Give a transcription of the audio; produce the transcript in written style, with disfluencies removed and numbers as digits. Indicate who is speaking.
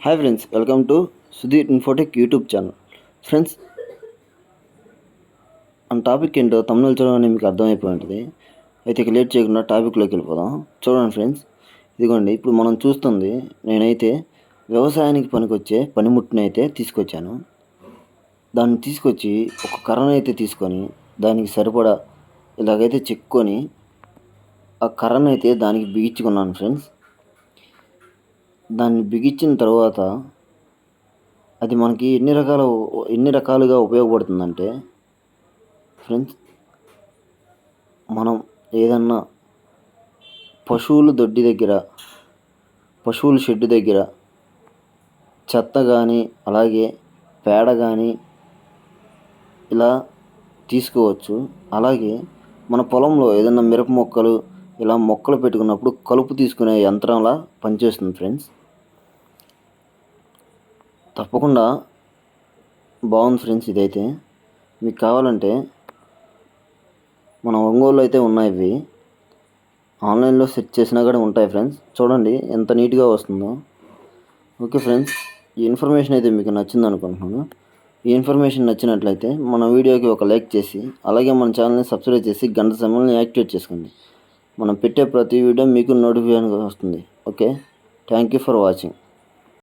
Speaker 1: Hi friends, welcome to Sudheer Infotech YouTube channel. Friends, మన topic ఏంటో తమిళ చూడగానే మీకు అర్థమైపోయి ఉంటుంది. అయితే ఇక లేట్ చేయకుండా టాపిక్లోకి వెళ్ళిపోదాం. చూడండి ఫ్రెండ్స్, ఇదిగోండి ఇప్పుడు మనం చూస్తుంది, నేనైతే వ్యవసాయానికి పనికొచ్చే పనిముట్టుని అయితే తీసుకొచ్చాను. దాన్ని తీసుకొచ్చి ఒక కర్రను అయితే తీసుకొని దానికి సరిపడా ఇలాగైతే చెక్కుకొని ఆ కర్రను అయితే దానికి బిగించుకున్నాను ఫ్రెండ్స్. దాన్ని బిగించిన తర్వాత అది మనకి ఎన్ని రకాలుగా ఉపయోగపడుతుందంటే ఫ్రెండ్స్, మనం ఏదన్నా పశువుల షెడ్ దగ్గర చెత్త కానీ అలాగే పేడ కానీ ఇలా తీసుకోవచ్చు. అలాగే మన పొలంలో ఏదన్నా మిరప మొక్కలు ఇలా మొక్కలు పెట్టుకున్నప్పుడు కలుపు తీసుకునే యంత్రంలా పనిచేస్తుంది ఫ్రెండ్స్. తప్పకుండా బాగుంది ఫ్రెండ్స్. ఇదైతే మీకు కావాలంటే మన ఒంగోలు అయితే ఉన్నాయి. ఇవి ఆన్లైన్లో సెర్చ్ చేసినా కూడా ఉంటాయి ఫ్రెండ్స్. చూడండి ఎంత నీట్గా వస్తుందో. ఓకే ఫ్రెండ్స్, ఈ ఇన్ఫర్మేషన్ అయితే మీకు నచ్చింది అనుకుంటున్నాను. ఈ ఇన్ఫర్మేషన్ నచ్చినట్లయితే మన వీడియోకి ఒక లైక్ చేసి అలాగే మన ఛానల్ని సబ్స్క్రైబ్ చేసి గంట సమయాన్ని యాక్టివేట్ చేసుకోండి. మనం పెట్టే ప్రతి వీడియో మీకు నోటిఫికేషన్ వస్తుంది. Okay, thank you for watching.